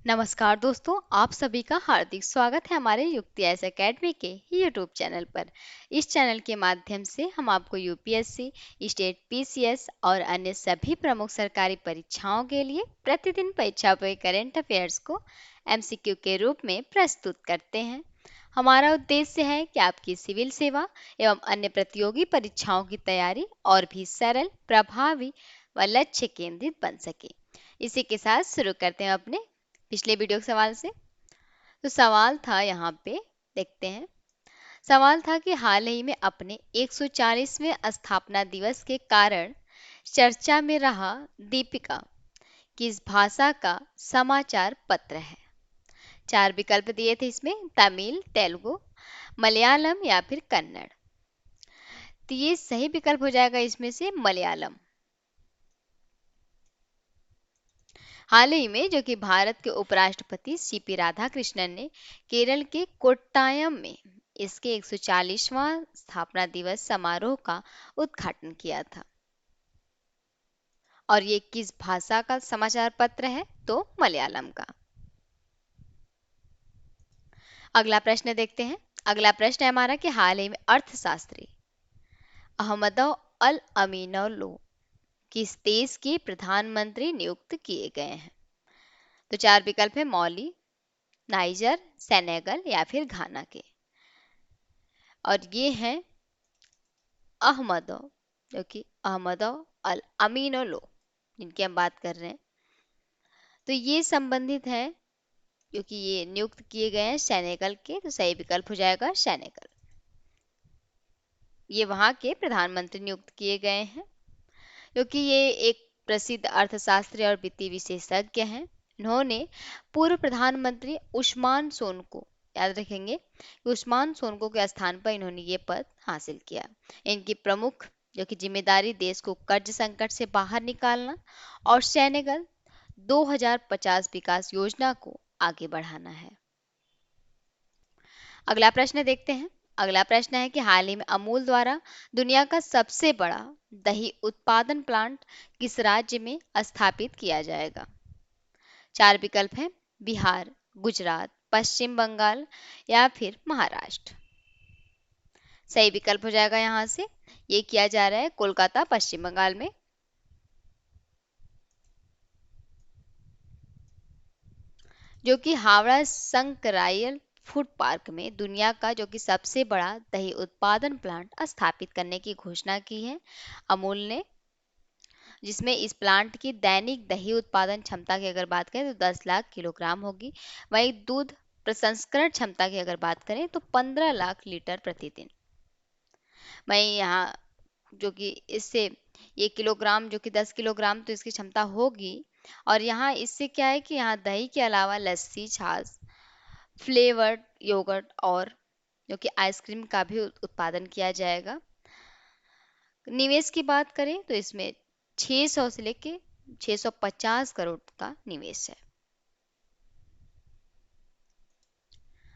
नमस्कार दोस्तों, आप सभी का हार्दिक स्वागत है हमारे युक्ति एस एकेडमी के यूट्यूब चैनल पर। इस चैनल के माध्यम से हम आपको यूपीएससी, स्टेट पीसीएस और अन्य सभी प्रमुख सरकारी परीक्षाओं के लिए प्रतिदिन परीक्षा पे करंट अफेयर्स को एमसीक्यू के रूप में प्रस्तुत करते हैं। हमारा उद्देश्य है कि आपकी सिविल सेवा एवं अन्य प्रतियोगी परीक्षाओं की तैयारी और भी सरल, प्रभावी व लक्ष्य केंद्रित बन सके। इसी के साथ शुरू करते हैं अपने पिछले वीडियो के सवाल से। तो सवाल था यहाँ पे, देखते हैं। सवाल था कि हाल ही में अपने 140वें स्थापना दिवस के कारण चर्चा में रहा दीपिका किस भाषा का समाचार पत्र है। 4 विकल्प दिए थे इसमें, तमिल, तेलुगु, मलयालम या फिर कन्नड़। तो ये सही विकल्प हो जाएगा इसमें से मलयालम। हाल ही में जो कि भारत के उपराष्ट्रपति सीपी राधाकृष्णन ने केरल के कोट्टायम में इसके 140वां स्थापना दिवस समारोह का उद्घाटन किया था। और ये किस भाषा का समाचार पत्र है? तो मलयालम का। अगला प्रश्न देखते हैं। अगला प्रश्न है हमारा कि हाल ही में अर्थशास्त्री अहमद अल अमीनोलो किस देश के प्रधानमंत्री नियुक्त किए गए हैं? तो 4 विकल्प है, मौली, नाइजर, सेनेगल या फिर घाना के। और ये हैं अहमद, जो कि अहमद अल अमीनोलो जिनकी हम बात कर रहे हैं। तो ये संबंधित है क्योंकि ये नियुक्त किए गए हैं सेनेगल के। तो सही विकल्प हो जाएगा सेनेगल। ये वहां के प्रधानमंत्री नियुक्त किए गए हैं क्योंकि ये एक प्रसिद्ध अर्थशास्त्री और वित्तीय विशेषज्ञ हैं। इन्होंने पूर्व प्रधानमंत्री उस्मान सोनको, याद रखेंगे कि उस्मान सोनको के स्थान पर इन्होंने ये पद हासिल किया। इनकी प्रमुख जो कि जिम्मेदारी देश को कर्ज संकट से बाहर निकालना और सेनेगल 2050 विकास योजना को आगे बढ़ाना है। अगला प्रश्न देखते हैं। अगला प्रश्न है कि हाल ही में अमूल द्वारा दुनिया का सबसे बड़ा दही उत्पादन प्लांट किस राज्य में स्थापित किया जाएगा? 4 विकल्प हैं, बिहार, गुजरात, पश्चिम बंगाल या फिर महाराष्ट्र। सही विकल्प हो जाएगा यहाँ से, ये किया जा रहा है कोलकाता, पश्चिम बंगाल में। जो कि हावड़ा संकरायल फूड पार्क में दुनिया का जो कि सबसे बड़ा दही उत्पादन प्लांट स्थापित करने की घोषणा की है अमूल ने, जिसमें इस प्लांट की दैनिक दही उत्पादन क्षमता की अगर बात करें तो 10 लाख किलोग्राम होगी। वहीं दूध प्रसंस्करण क्षमता की अगर बात करें तो 15 लाख लीटर प्रतिदिन। वहीं यहाँ जो कि इससे ये किलोग्राम, जो कि 10 किलोग्राम तो इसकी क्षमता होगी। और यहाँ इससे क्या है कि यहाँ दही के अलावा लस्सी, छाछ, फ्लेवर्ड योगर्ट और जो कि आइसक्रीम का भी उत्पादन किया जाएगा। निवेश की बात करें तो इसमें 600 से लेके 650 करोड़ का निवेश है।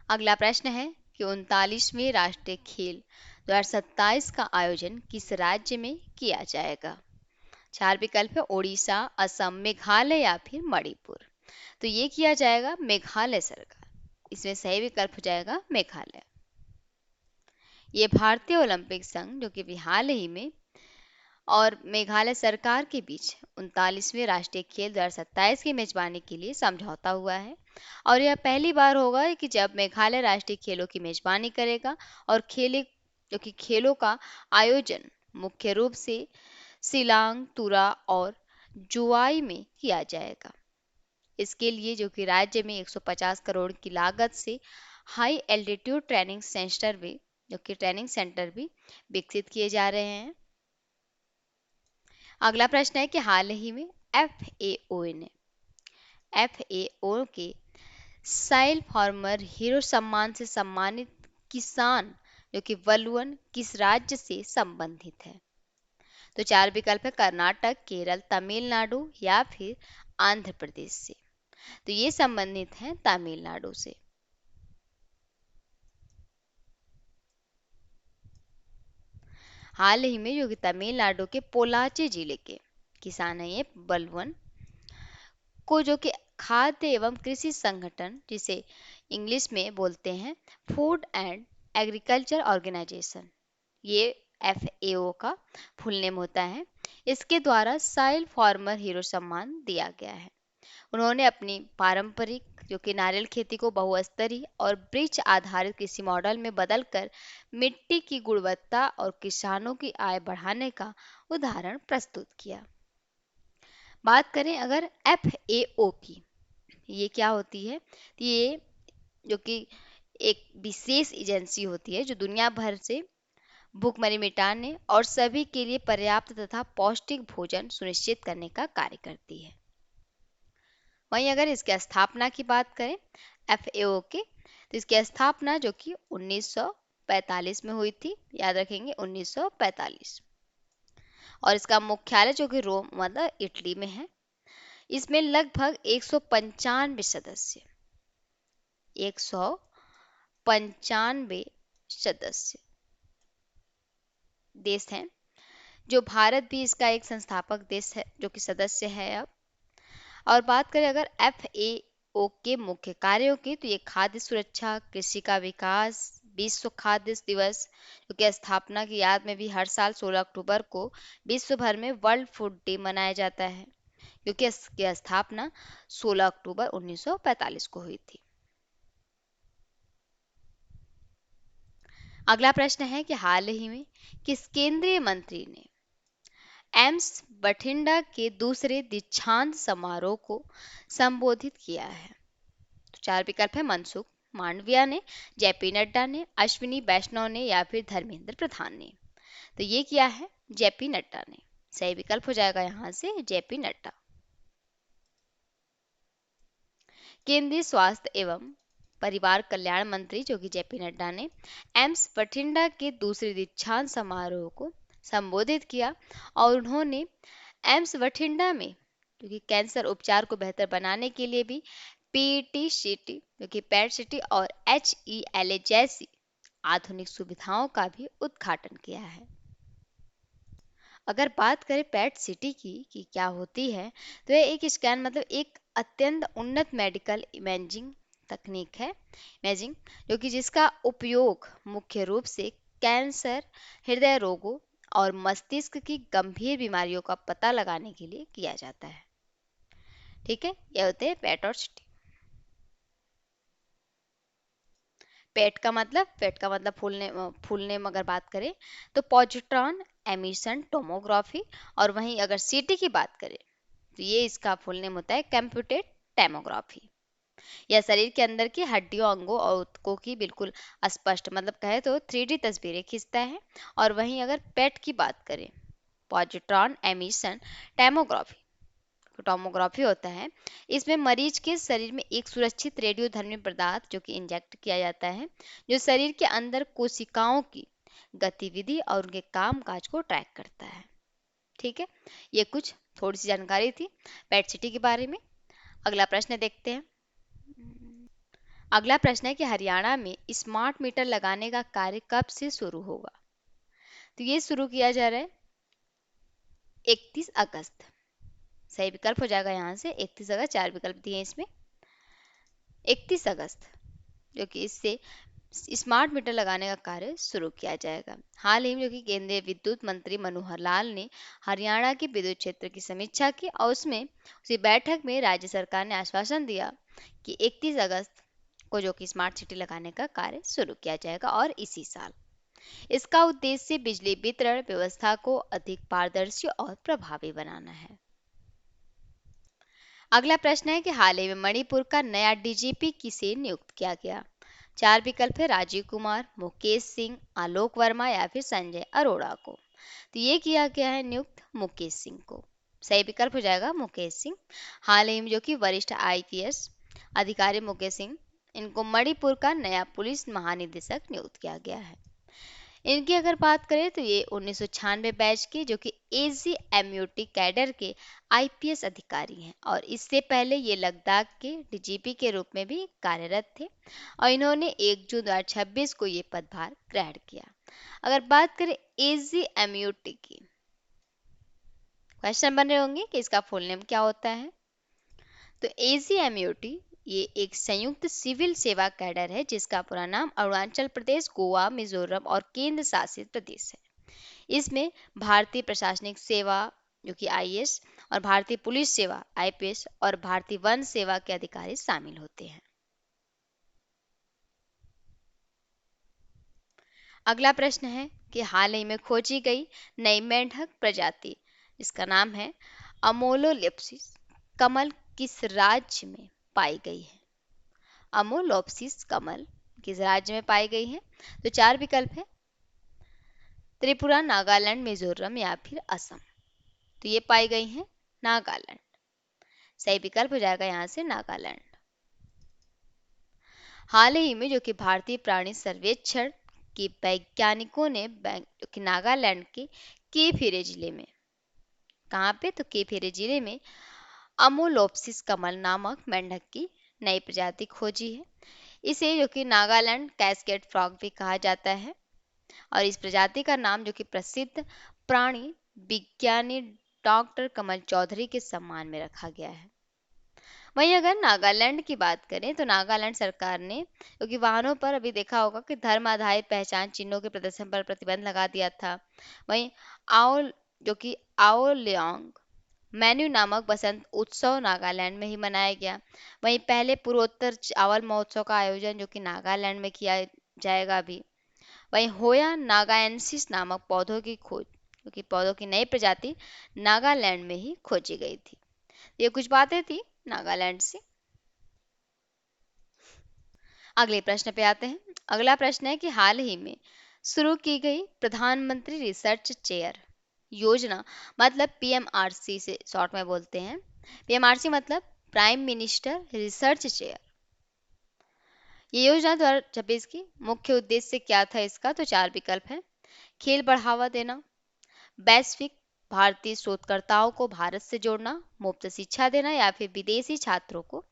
अगला प्रश्न है कि 39वें राष्ट्रीय खेल 2027 का आयोजन किस राज्य में किया जाएगा? 4 विकल्प है, ओडिशा, असम, मेघालय या फिर मणिपुर। तो ये किया जाएगा मेघालय सरकार। इसमें सही विकल्प हो जाएगा मेघालय। ये भारतीय ओलंपिक संघ जो कि हाल ही में और मेघालय सरकार के बीच 39वें राष्ट्रीय खेल 2027 की मेजबानी के लिए समझौता हुआ है। और यह पहली बार होगा कि जब मेघालय राष्ट्रीय खेलों की मेजबानी करेगा और जो कि खेलों का आयोजन मुख्य रूप से शिलांग, तुरा और जुआई में किया जाएगा। इसके लिए जो कि राज्य में 150 करोड़ की लागत से हाई एल्टीट्यूड ट्रेनिंग सेंटर भी विकसित किए जा रहे हैं। अगला प्रश्न है कि हाल ही में एफएओ के साइल फार्मर हीरो सम्मान से सम्मानित किसान जो कि वलुवन किस राज्य से संबंधित है? तो 4 विकल्प है, कर्नाटक, केरल, तमिलनाडु या फिर आंध्र प्रदेश से। तो ये संबंधित हैं तमिलनाडु से। हाल ही में जो कि तमिलनाडु के पोलाची जिले के किसान है ये बलवन को जो कि खाद्य एवं कृषि संगठन, जिसे इंग्लिश में बोलते हैं फूड एंड एग्रीकल्चर ऑर्गेनाइजेशन, ये FAO का फुल नेम होता है, इसके द्वारा साइल फार्मर हीरो सम्मान दिया गया है। उन्होंने अपनी पारंपरिक जो कि नारियल खेती को बहुस्तरीय और वृक्ष आधारित कृषि मॉडल में बदलकर मिट्टी की गुणवत्ता और किसानों की आय बढ़ाने का उदाहरण प्रस्तुत किया। बात करें अगर FAO की, ये क्या होती है? ये जो कि एक विशेष एजेंसी होती है जो दुनिया भर से भूखमरी मिटाने और सभी के लिए पर्याप्त तथा पौष्टिक भोजन सुनिश्चित करने का कार्य करती है। वहीं अगर इसकी स्थापना की बात करें FAO के, तो इसकी स्थापना जो कि 1945 में हुई थी, याद रखेंगे 1945, और इसका मुख्यालय जो कि रोम मतलब इटली में है। इसमें लगभग 195 सदस्य 195 सदस्य देश हैं, जो भारत भी इसका एक संस्थापक देश है जो कि सदस्य है अब। और बात करें अगर FAO के मुख्य कार्यों की, तो ये खाद्य सुरक्षा, कृषि का विकास, विश्व खाद्य दिवस जो कि स्थापना की याद में भी हर साल 16 अक्टूबर को विश्व भर में वर्ल्ड फूड डे मनाया जाता है, क्योंकि इसकी स्थापना 16 अक्टूबर 1945 को हुई थी। अगला प्रश्न है कि हाल ही में किस केंद्रीय मंत्री ने एम्स बठिंडा के दूसरे दीक्षांत समारोह को संबोधित किया है? तो चार विकल्प है: मनसुख मांडविया ने, जेपी नड्डा ने, अश्विनी वैष्णव ने या फिर धर्मेंद्र प्रधान ने। तो ये किया है जेपी नड्डा ने। सही विकल्प हो जाएगा यहाँ से जेपी नड्डा। केंद्रीय स्वास्थ्य एवं परिवार कल्याण मंत्री जो कि जेपी नड्डा ने एम्स बठिंडा के दूसरे दीक्षांत समारोह को संबोधित किया, और उन्होंने एम्स बठिंडा में जो कि कैंसर उपचार को बेहतर बनाने के लिए भी PET सिटी जो कि पैट सिटी और HELA जैसी आधुनिक सुविधाओं का भी उद्घाटन किया है। अगर बात करें पैट सिटी की कि क्या होती है, तो यह एक स्कैन मतलब एक अत्यंत उन्नत मेडिकल इमेजिंग तकनीक है, इमेजिंग जो कि जिसका उपयोग मुख्य रूप से कैंसर, हृदय रोगों और मस्तिष्क की गंभीर बीमारियों का पता लगाने के लिए किया जाता है। ठीक है, यह होते हैं पैट और सिटी। पेट का मतलब फुल नेम अगर बात करें तो पॉजिट्रॉन एमिशन टोमोग्राफी, और वहीं अगर सीटी की बात करें तो ये इसका फुल नेम होता है कंप्यूटेड टैमोग्राफी। यह शरीर के अंदर की हड्डियों, अंगों और ऊतकों की बिल्कुल स्पष्ट मतलब कहे तो 3D तस्वीरें खींचता है। और वहीं अगर पेट की बात करें, पॉजिट्रॉन एमिशन टैमोग्राफी टोमोग्राफी होता है, इसमें मरीज के शरीर में एक सुरक्षित रेडियोधर्मी पदार्थ जो कि इंजेक्ट किया जाता है, जो शरीर के अंदर कोशिकाओं की गतिविधि और उनके काम काज को ट्रैक करता है। ठीक है, ये कुछ थोड़ी सी जानकारी थी पेट सिटी के बारे में। अगला प्रश्न देखते हैं। अगला प्रश्न है कि हरियाणा में स्मार्ट मीटर लगाने का कार्य कब से शुरू होगा? तो ये शुरू किया जा रहा है 31 अगस्त। सही विकल्प हो जाएगा यहाँ से 31 अगस्त। चार विकल्प दिए इसमें। 31 अगस्त जो कि इससे स्मार्ट मीटर लगाने का कार्य शुरू किया जाएगा। हाल ही में जो कि केंद्रीय विद्युत मंत्री मनोहर लाल ने हरियाणा के विद्युत क्षेत्र की समीक्षा की, और उसमें उसी बैठक में राज्य सरकार ने आश्वासन दिया कि 31 अगस्त को जो कि स्मार्ट सिटी लगाने का कार्य शुरू किया जाएगा, और इसी साल। इसका उद्देश्य बिजली वितरण व्यवस्था को अधिक पारदर्शी और प्रभावी बनाना है। अगला प्रश्न है कि हाल ही में मणिपुर का नया DGP किसे नियुक्त किया गया? चार विकल्प है: राजीव कुमार, मुकेश सिंह, आलोक वर्मा या फिर संजय अरोड़ा को। तो ये किया गया है नियुक्त मुकेश सिंह को। सही विकल्प हो जाएगा मुकेश सिंह। हाल ही में जो कि वरिष्ठ IPS अधिकारी मुकेश सिंह, इनको मणिपुर का नया पुलिस महानिदेशक नियुक्त किया गया है। इनकी अगर बात करें तो ये 1996 बैच के जो कि AGMUT कैडर के IPS अधिकारी हैं, और इससे पहले ये लद्दाख के DGP के रूप में भी कार्यरत थे, और इन्होंने 1 जून 2026 को ये पदभार ग्रहण किया। अगर बात करें AGMUT की, क्वेश्चन बन रहे होंगे कि इसका फुल नेम क्या होता है। तो AGMUT ये एक संयुक्त सिविल सेवा कैडर है जिसका पूरा नाम अरुणाचल प्रदेश, गोवा, मिजोरम और केंद्र शासित प्रदेश है। इसमें भारतीय प्रशासनिक सेवा जो कि IAS और भारतीय पुलिस सेवा IPS और भारतीय वन सेवा के अधिकारी शामिल होते हैं। अगला प्रश्न है कि हाल ही में खोजी गई नई मेंढक प्रजाति इसका नाम है अमोलोलेप्सिस कमल किस राज्य में पाई गई है? अमोलोप्सिस कमल किस राज्य में पाई गई है? तो चार विकल्प है, त्रिपुरा, नागालैंड, मिजोरम या फिर असम। तो ये पाई गई है नागालैंड। सही विकल्प हो जाएगा यहाँ से नागालैंड। हाल ही में जो कि भारतीय प्राणी सर्वेक्षण के वैज्ञानिकों ने जो कि नागालैंड के केफिरे जिले में, कहाँ पे? तो केफिरे जिले में अमोलोप्सिस कमल नामक मेंढक की नई प्रजाति खोजी है। इसे जो कि नागालैंड कैस्केड फ्रॉग भी कहा जाता है और इस प्रजाति का नाम जो कि प्रसिद्ध प्राणी विज्ञानी डॉक्टर कमल चौधरी के सम्मान में रखा गया है। वहीं अगर नागालैंड की बात करें तो नागालैंड सरकार ने क्योंकि वाहनों पर अभी देखा होगा कि धर्म आधारित पहचान चिन्हों के प्रदर्शन पर प्रतिबंध लगा दिया था। वहीं आओ जो कि आओलियांग मेन्यू नामक बसंत उत्सव नागालैंड में ही मनाया गया। वहीं पहले पूर्वोत्तर चावल महोत्सव का आयोजन जो कि नागालैंड में किया जाएगा अभी। वहीं होया नागाएंसिस नामक पौधों की खोज क्योंकि पौधों की नई प्रजाति नागालैंड में ही खोजी गई थी। ये कुछ बातें थी नागालैंड से। अगले प्रश्न पे आते हैं। अगला प्रश्न है कि हाल ही में शुरू की गई प्रधानमंत्री रिसर्च चेयर योजना मतलब PMRC से शॉर्ट में बोलते हैं। PMRC मतलब प्राइम मिनिस्टर रिसर्च चेयर। ये योजना 2026 की मुख्य उद्देश्य क्या था इसका? तो चार विकल्प है, खेल बढ़ावा देना, वैश्विक भारतीय शोधकर्ताओं को भारत से जोड़ना, मुफ्त शिक्षा देना या फिर विदेशी छात्रों को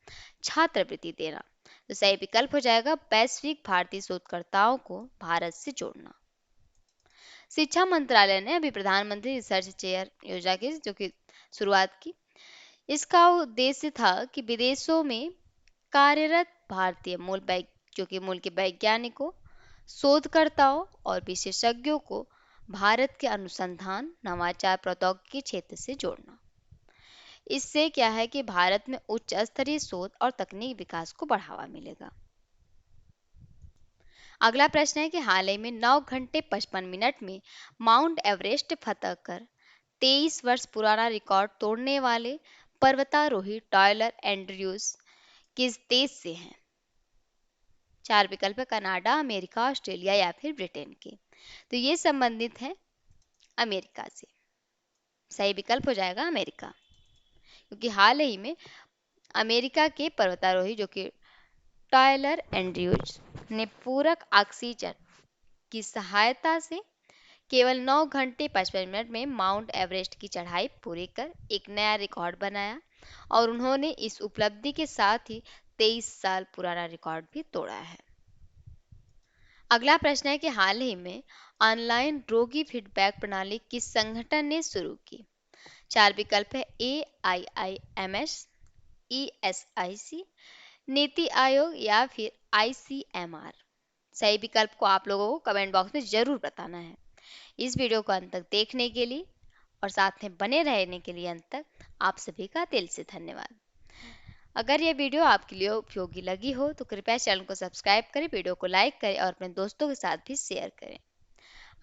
छात्रवृत्ति देना। तो सही विकल्प हो जाएगा वैश्विक भारतीय शोधकर्ताओं को भारत से जोड़ना। शिक्षा मंत्रालय ने अभी प्रधानमंत्री रिसर्च चेयर योजना की जो कि शुरुआत की। इसका उद्देश्य था कि विदेशों में कार्यरत भारतीय जो कि मूल के वैज्ञानिकों, शोधकर्ताओं और विशेषज्ञों को भारत के अनुसंधान, नवाचार, प्रौद्योगिकी क्षेत्र से जोड़ना। इससे क्या है कि भारत में उच्च स्तरीय शोध और तकनीक विकास को बढ़ावा मिलेगा। अगला प्रश्न है कि हाल ही में 9 घंटे 55 मिनट में माउंट एवरेस्ट फतह कर 23 वर्ष पुराना रिकॉर्ड तोड़ने वाले पर्वतारोही टायलर एंड्रयूज किस देश से हैं? चार विकल्प है, कनाडा, अमेरिका, ऑस्ट्रेलिया या फिर ब्रिटेन के। तो ये संबंधित है अमेरिका से। सही विकल्प हो जाएगा अमेरिका, क्योंकि हाल ही में अमेरिका के पर्वतारोही जो कि टायलर एंड्रयूज ने पूरक ऑक्सीजन की सहायता से केवल 9 घंटे 55 मिनट में माउंट एवरेस्ट की चढ़ाई पूरी कर एक नया रिकॉर्ड बनाया और उन्होंने इस उपलब्धि के साथ ही 23 साल पुराना रिकॉर्ड भी तोड़ा है। अगला प्रश्न है कि हाल ही में ऑनलाइन रोगी फीडबैक प्रणाली किस संगठन ने शुरू की? चार विकल्प है, AIIMS, ESIC, नीति आयोग या फिर ICMR। सही विकल्प को आप लोगों को कमेंट बॉक्स में जरूर बताना है। इस वीडियो को अंत तक देखने के लिए और साथ में बने रहने के लिए अंत तक आप सभी का दिल से धन्यवाद। अगर ये वीडियो आपके लिए उपयोगी लगी हो तो कृपया चैनल को सब्सक्राइब करें, वीडियो को लाइक करें और अपने दोस्तों के साथ भी शेयर करें।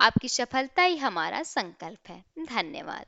आपकी सफलता ही हमारा संकल्प है। धन्यवाद।